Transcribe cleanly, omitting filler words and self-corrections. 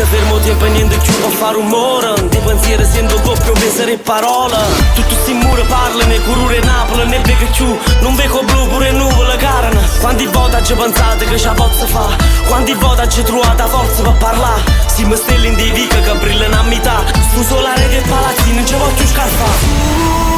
fermo tempo e niente più può fare rumore. Di pensiero sento doppio peso e parole. Tutto sti mura parlano e curure Napoli ne vedo più. Non vedo blu pure nuvole carne. Quanti volte ci pensate che ce la posso fare? Quanti volte ci trovate forza per parlare? Siamo stelle in dei vica che brillano a metà. Sto solare che palazzi non ci voglio scarfare.